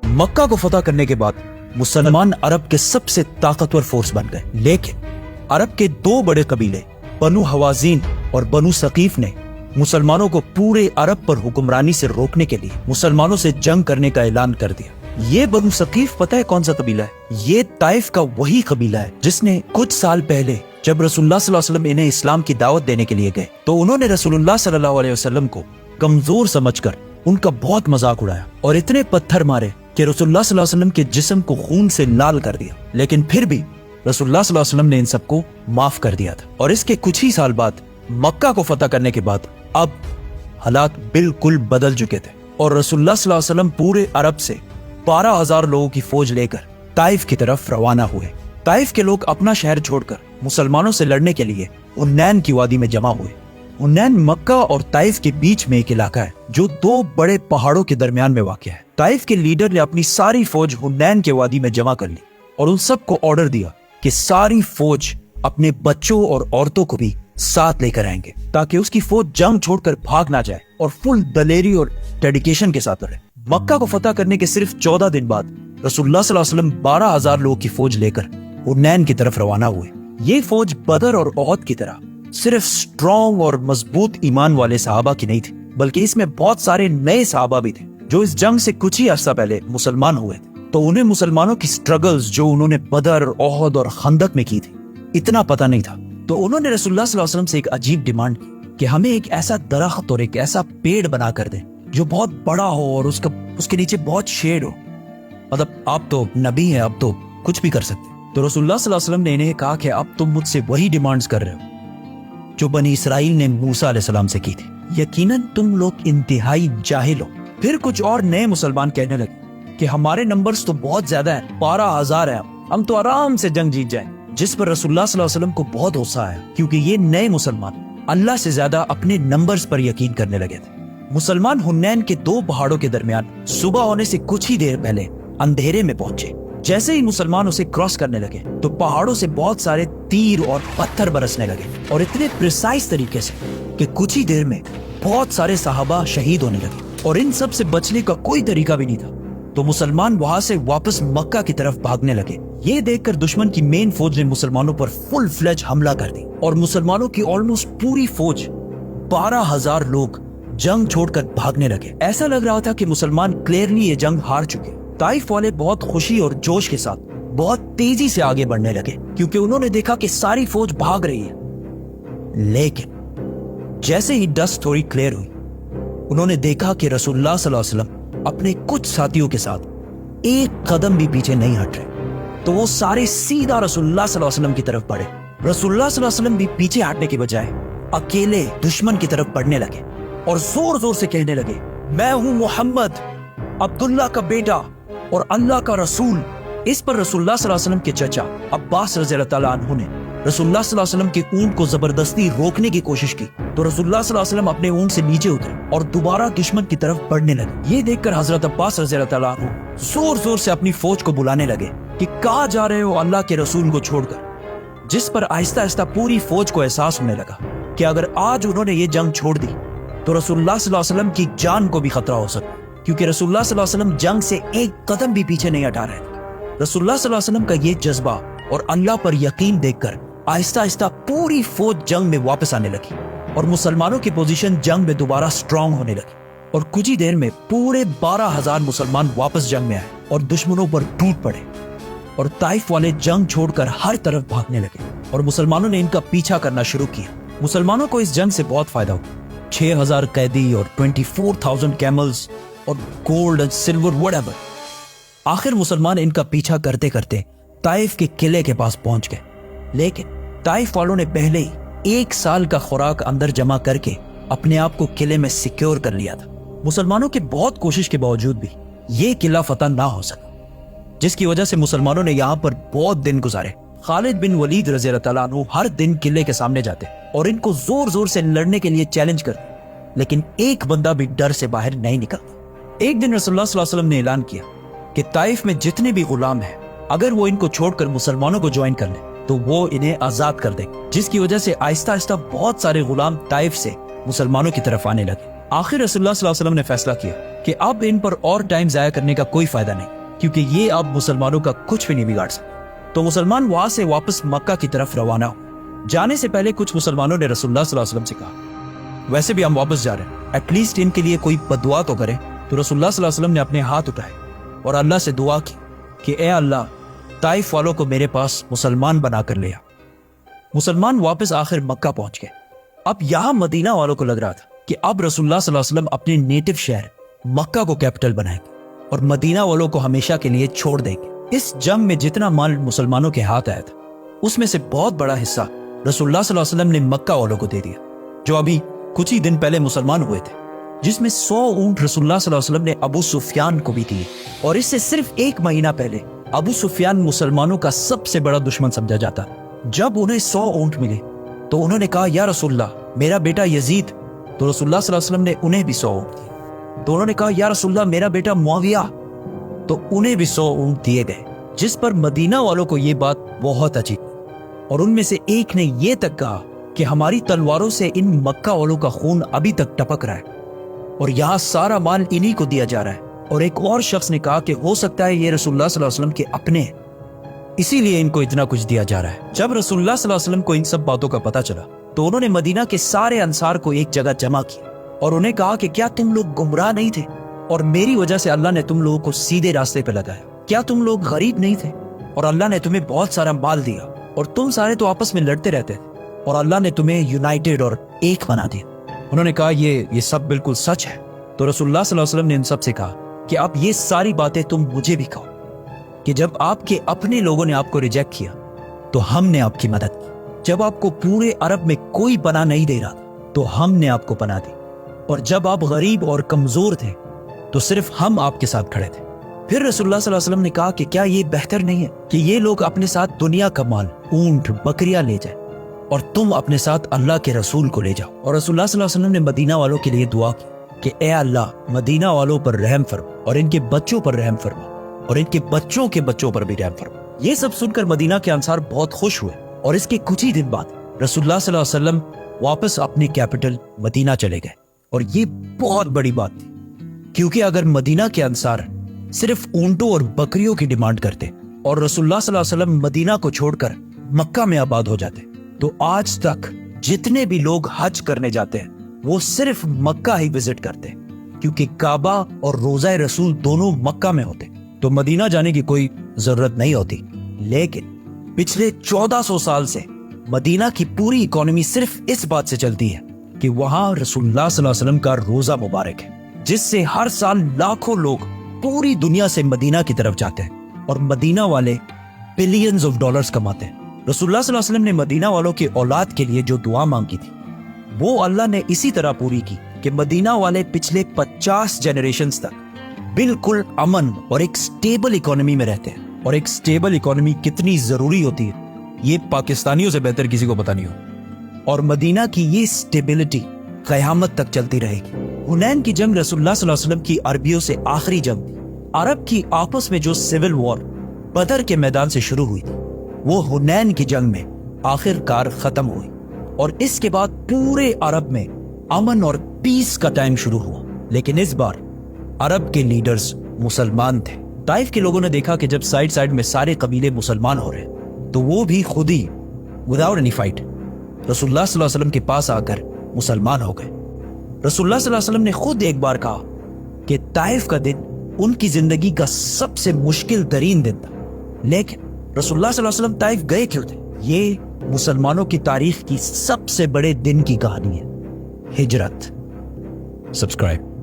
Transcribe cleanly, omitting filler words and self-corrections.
मक्का को फतह करने के बाद मुसलमान अरब के सबसे ताकतवर फोर्स बन गए, लेकिन अरब के दो बड़े कबीले बनु हवाजीन और बनु सकीफ ने मुसलमानों को पूरे अरब पर हुक्मरानी से रोकने के लिए मुसलमानों से जंग करने का ऐलान कर दिया। ये बनु सकीफ पता है कौन सा कबीला है? ये ताइफ का वही कबीला है जिसने कुछ साल पहले जब रसूलुल्लाह सल्लल्लाहु अलैहि वसल्लम इन्हें इस्लाम की दावत देने के लिए गए तो उन्होंने रसूलुल्लाह सल्लल्लाहु अलैहि वसल्लम को कमजोर समझकर उनका बहुत मजाक उड़ाया और इतने पत्थर मारे कि रसूलुल्लाह सल्लल्लाहु अलैहि वसल्लम के जिस्म को खून से लाल कर दिया। लेकिन फिर भी रसूलुल्लाह सल्लल्लाहु अलैहि वसल्लम ने इन सबको माफ कर दिया था। और इसके कुछ ही साल बाद मक्का को फतह करने के बाद अब हालात बिल्कुल बदल चुके थे और रसूलुल्लाह सल्लल्लाहु अलैहि वसल्लम पूरे अरब से 12,000 लोगों की फौज लेकर ताइफ की तरफ रवाना हुए। ताइफ के लोग अपना शहर छोड़कर मुसलमानों से लड़ने के लिए हुन्नैन की वादी में जमा हुए। हुन्नैन मक्का और ताइफ के बीच में एक इलाका है जो दो बड़े पहाड़ों के दरमियान में वाक़ है। ताइफ के लीडर ने अपनी सारी फौज हुन्नैन के वादी में जमा कर ली और उन सबको ऑर्डर दिया कि सारी फौज अपने बच्चों और औरतों को भी साथ लेकर आएंगे ताकि उसकी फौज जंग छोड़कर भाग ना जाए और फुल दलेरी और डेडिकेशन के साथ लड़े। मक्का को फतह करने के सिर्फ 14 दिन बाद रसूलुल्लाह सल्लल्लाहु अलैहि वसल्लम 12,000 लोगों की फौज लेकर हुन्नैन की तरफ रवाना हुए। ये फौज बदर और ओहद की तरह सिर्फ स्ट्रॉन्ग और मजबूत ईमान वाले सहाबा की नहीं थी, बल्कि इसमें बहुत सारे नए सहाबा भी थे जो इस जंग से कुछ ही अर्सा पहले मुसलमान हुए थे। तो उन्हें मुसलमानों की स्ट्रगल्स जो उन्होंने बदर, ओहद और खंदक में की थी इतना पता नहीं था। तो उन्होंने रसूलुल्लाह सल्लल्लाहु अलैहि वसल्लम से एक अजीब डिमांड की कि हमें एक ऐसा दरख्त और एक ऐसा पेड़ बना कर दे जो बहुत बड़ा हो और उसके नीचे बहुत शेड हो। मतलब आप तो नबी हैं, आप तो कुछ भी कर सकते। तो रसूलुल्लाह सल्लल्लाहु अलैहि वसल्लम ने इन्हें कहा कि अब तुम मुझसे वही डिमांड्स कर रहे हो जो बनी इसराइल ने मूसा अलैहिस्सलाम से की थी। यकीनन तुम लोग इंतहाई जाहिल हो। फिर कुछ और नए मुसलमान कहने लगे कि हमारे नंबर्स तो बहुत ज्यादा है, 12,000 है, हम तो आराम से जंग जीत जाएं। जिस पर रसूलुल्लाह सल्लल्लाहु अलैहि वसल्लम को बहुत गुस्सा आया क्योंकि ये नए मुसलमान अल्लाह से ज्यादा अपने नंबर्स पर यकीन करने लगे थे। मुसलमान हुन्नैन के दो पहाड़ों के दरमियान सुबह होने से कुछ ही देर पहले अंधेरे में पहुंचे। जैसे ही मुसलमान उसे क्रॉस करने लगे तो पहाड़ों से बहुत सारे तीर और पत्थर बरसने लगे और इतने प्रिसाइज तरीके से कि कुछ ही देर में बहुत सारे सहाबा शहीद होने लगे और इन सब से बचने का कोई तरीका भी नहीं था। तो मुसलमान वहां से वापस मक्का की तरफ भागने लगे। ये देखकर दुश्मन की मेन फौज ने मुसलमानों पर फुल फ्लेज हमला कर दी और मुसलमानों की ऑलमोस्ट पूरी फौज 12,000 लोग जंग छोड़कर भागने लगे। ऐसा लग रहा था कि मुसलमान क्लियरली ये जंग हार चुके। ताइफ वाले बहुत खुशी और जोश के साथ बहुत तेजी से आगे बढ़ने लगे क्योंकि उन्होंने देखा कि सारी फौज भाग रही है। लेकिन जैसे ही डस्ट थोड़ी क्लियर हुई उन्होंने देखा कि रसूलुल्लाह सल्लल्लाहु अलैहि वसल्लम अपने कुछ साथियों के साथ एक कदम भी पीछे नहीं हट रहे। तो वो सारे सीधा रसूलुल्लाह सल्लल्लाहु अलैहि वसल्लम की तरफ बढ़े। रसूलुल्लाह सल्लल्लाहु अलैहि वसल्लम भी पीछे हटने की बजाय अकेले दुश्मन की तरफ बढ़ने लगे और जोर जोर से कहने लगे, मैं हूं मोहम्मद, अब्दुल्ला का बेटा और अल्लाह का रसूल। इस पर रसूलुल्लाह सल्लल्लाहु अलैहि वसल्लम के चचा अब्बास रज़ियल्लाहु ताला अन्हु ने रसूलुल्लाह सल्लल्लाहु अलैहि वसल्लम के ऊंट को जबरदस्ती रोकने की कोशिश की। तो रसूलुल्लाह सल्लल्लाहु अलैहि वसल्लम अपने ऊंट से नीचे उतरे और दोबारा दुश्मन की तरफ बढ़ने लगे। ये देखकर हजरत अब्बास रज़ियल्लाहु ताला अन्हु जोर जोर से अपनी फौज को बुलाने लगे कि कहाँ जा रहे हो अल्लाह के रसूल को छोड़कर। जिस पर आहिस्ता आहिस्ता पूरी फौज को एहसास होने लगा कि अगर आज उन्होंने ये जंग छोड़ दी तो रसूलुल्लाह सल्लल्लाहु अलैहि वसल्लम की जान को भी खतरा हो सकता, क्योंकि रसूलुल्लाह सल्लल्लाहु अलैहि वसल्लम जंग से एक कदम भी पीछे नहीं हटा रहे थे। रसूलुल्लाह सल्लल्लाहु अलैहि वसल्लम का ये जज्बा और अल्लाह पर यकीन देखकर आहिस्ता आहिस्ता पूरी फौज जंग में वापस आने लगी और मुसलमानों की पोजीशन जंग में दोबारा स्ट्रांग होने लगी और कुछ ही देर में पूरे 12,000 मुसलमान वापस जंग में आए और दुश्मनों पर टूट पड़े और ताइफ वाले जंग छोड़कर हर तरफ भागने लगे और मुसलमानों ने इनका पीछा करना शुरू किया। मुसलमानों को इस जंग से बहुत फायदा हुआ। 6,000 कैदी और 24,000 कैमल्स और गोल्ड एंड सिल्वर व्हाटएवर। आखिर मुसलमान इनका पीछा करते करते ताइफ के किले के पास पहुंच गए। लेकिन ताइफ वालों ने पहले ही 1 साल का खुराक अंदर जमा करके अपने आप को किले में सिक्योर कर लिया था। मुसलमानों की बहुत कोशिश के बावजूद भी ये किला फतह ना हो सका, जिसकी वजह से मुसलमानों ने यहाँ पर बहुत दिन गुजारे। खालिद बिन वलीद रज़ियल्लाहु ताला अन्हु हर दिन किले के सामने जाते और इनको जोर जोर से लड़ने के लिए चैलेंज करते, लेकिन एक बंदा भी डर से बाहर नहीं निकलता। एक दिन रसूलुल्लाह सल्लल्लाहु अलैहि वसल्लम ने ऐलान किया कि ताइफ में जितने भी गुलाम हैं अगर वो इनको छोड़कर मुसलमानों को ज्वाइन कर ले तो वो इन्हें आजाद कर देंगे, जिसकी वजह से आहिस्ता आहिस्ता बहुत सारे गुलाम ताइफ से मुसलमानों की तरफ आने लगे। آخر رسول اللہ صلی اللہ علیہ وسلم نے فیصلہ کیا کہ اب ان پر اور ٹائم ضائع کرنے کا کوئی فائدہ نہیں، کیونکہ یہ اب مسلمانوں کا کچھ بھی نہیں بگاڑ سکتے۔ تو مسلمان وہاں سے واپس مکہ کی طرف روانہ ہو۔ جانے سے پہلے کچھ مسلمانوں نے رسول اللہ صلی اللہ علیہ وسلم سے کہا ویسے بھی ہم واپس جا رہے ہیں، ایٹ لیسٹ ان کے لیے کوئی بدعا تو کرے۔ تو رسول اللہ صلی اللہ علیہ وسلم نے اپنے ہاتھ اٹھائے اور اللہ سے دعا کی کہ اے اللہ، طائف والوں کو میرے پاس مسلمان بنا کر لیا۔ مسلمان واپس آخر مکہ پہنچ گئے۔ اب یہاں مدینہ والوں کو لگ رہا تھا کہ اب رسول اللہ صلی اللہ علیہ وسلم اپنے نیٹو شہر مکہ کو کیپٹل بنائیں گے اور مدینہ والوں کو ہمیشہ کے لیے چھوڑ دیں گے۔ اس جنگ میں جتنا مال مسلمانوں کے ہاتھ آیا تھا اس میں سے بہت بڑا حصہ رسول اللہ صلی اللہ علیہ وسلم نے مکہ والوں کو دے دیا، جو ابھی کچھ ہی دن پہلے مسلمان ہوئے تھے، جس میں 100 اونٹ رسول اللہ صلی اللہ علیہ وسلم نے ابو سفیان کو بھی دیے۔ اور اس سے صرف 1 مہینہ پہلے ابو سفیان مسلمانوں کا سب سے بڑا دشمن سمجھا جاتا۔ جب انہیں 100 اونٹ ملے تو انہوں نے کہا یا رسول اللہ، میرا بیٹا یزید، تو رسول اللہ صلی اللہ علیہ وسلم نے انہیں بھی 100 اونٹ دیے۔ تو انہوں نے کہا یا رسول اللہ، میرا بیٹا معاویہ، تو انہیں بھی 100 اونٹ دیے گئے، جس پر مدینہ والوں کو یہ بات بہت عجیب، اور ان میں سے ایک نے یہ تک کہا کہ ہماری تلواروں سے ان مکہ والوں کا خون ابھی تک ٹپک رہا ہے اور یہاں سارا مال انہی کو دیا جا رہا ہے۔ اور ایک اور شخص نے کہا کہ ہو سکتا ہے یہ رسول اللہ صلی اللہ علیہ وسلم کے اپنے ہیں، اسی لیے ان کو اتنا کچھ دیا جا رہا ہے۔ جب رسول اللہ صلی اللہ علیہ وسلم کو ان سب باتوں کا پتہ چلا تو انہوں نے مدینہ کے سارے انصار کو ایک جگہ جمع کیا اور انہیں کہا کہ کیا تم لوگ گمراہ نہیں تھے اور میری وجہ سے اللہ نے تم لوگوں کو سیدھے راستے پہ لگایا؟ کیا تم لوگ غریب نہیں تھے اور اللہ نے تمہیں بہت سارا مال دیا اور تم سارے تو آپس میں لڑتے رہتے تھے اور اللہ نے تمہیں یونائٹڈ اور ایک بنا دیا؟ انہوں نے کہا یہ سب بالکل سچ ہے۔ تو رسول اللہ صلی اللہ علیہ وسلم نے ان سب سے کہا کہ اب یہ ساری باتیں تم مجھے بھی کہو کہ جب آپ کے اپنے لوگوں نے آپ کو ریجیکٹ کیا تو ہم نے آپ کی مدد کی، جب آپ کو پورے عرب میں کوئی پناہ نہیں دے رہا تھا تو ہم نے آپ کو پناہ دی، اور جب آپ غریب اور کمزور تھے تو صرف ہم آپ کے ساتھ کھڑے تھے۔ پھر رسول اللہ صلی اللہ علیہ وسلم نے کہا کہ کیا یہ بہتر نہیں ہے کہ یہ لوگ اپنے ساتھ دنیا کا مال، اونٹ، بکریاں لے جائیں اور تم اپنے ساتھ اللہ کے رسول کو لے جاؤ؟ اور رسول اللہ صلی اللہ علیہ وسلم نے مدینہ والوں کے لیے دعا کی کہ اے اللہ، مدینہ والوں پر رحم فرما اور ان کے بچوں پر رحم فرما اور ان کے بچوں کے بچوں پر بھی رحم فرما۔ یہ سب سن کر مدینہ کے انصار بہت خوش ہوئے، اور اس کے کچھ ہی دن بعد رسول اللہ صلی اللہ علیہ وسلم واپس اپنے کیپٹل مدینہ چلے گئے۔ اور یہ بہت بڑی بات تھی، کیونکہ اگر مدینہ کے انصار صرف اونٹوں اور بکریوں کی ڈیمانڈ کرتے اور رسول اللہ صلی اللہ علیہ وسلم مدینہ کو چھوڑ کر مکہ میں آباد ہو جاتے تو آج تک جتنے بھی لوگ حج کرنے جاتے ہیں وہ صرف مکہ ہی وزٹ کرتے، کیونکہ کعبہ اور روضہ رسول دونوں مکہ میں ہوتے تو مدینہ جانے کی کوئی ضرورت نہیں ہوتی۔ لیکن پچھلے 1400 سال سے مدینہ کی پوری اکانومی صرف اس بات سے چلتی ہے کہ وہاں رسول اللہ صلی اللہ علیہ وسلم کا روزہ مبارک ہے، جس سے ہر سال لاکھوں لوگ پوری دنیا سے مدینہ کی طرف جاتے ہیں اور مدینہ والے بلینز آف ڈالرز کماتے ہیں۔ رسول اللہ صلی اللہ علیہ وسلم نے مدینہ والوں کی اولاد کے لیے جو دعا مانگی تھی وہ اللہ نے اسی طرح پوری کی کہ مدینہ والے پچھلے 50 جنریشنز تک بالکل امن اور ایک سٹیبل اکانومی میں رہتے ہیں۔ اور ایک سٹیبل اکانومی کتنی ضروری ہوتی ہے یہ پاکستانیوں سے بہتر کسی کو پتہ نہیں ہو، اور مدینہ کی یہ سٹیبلٹی قیامت تک چلتی رہے گی۔ حنین کی جنگ رسول اللہ صلی اللہ علیہ وسلم کی عربیوں سے آخری جنگ تھی۔ عرب کی آپس میں جو سول وار بدر کے میدان سے شروع ہوئی تھی وہ حنین کی جنگ میں آخر کار ختم ہوئی، اور اس کے بعد پورے عرب میں امن اور پیس کا ٹائم شروع ہوا۔ لیکن اس بار عرب کے لیڈرز مسلمان تھے۔ طائف کے لوگوں نے دیکھا کہ جب سائڈ میں سارے قبیلے مسلمان ہو رہے تو وہ بھی خود ہی وداؤٹ اینی فائٹ رسول اللہ صلی اللہ علیہ وسلم کے پاس آ کر مسلمان ہو گئے۔ رسول اللہ صلی اللہ علیہ وسلم نے خود ایک بار کہا کہ طائف کا دن ان کی زندگی کا سب سے مشکل ترین دن تھا، لیکن رسول اللہ صلی اللہ علیہ وسلم طائف گئے کیوں تھے؟ یہ مسلمانوں کی تاریخ کی سب سے بڑے دن کی کہانی ہے، ہجرت۔ سبسکرائب۔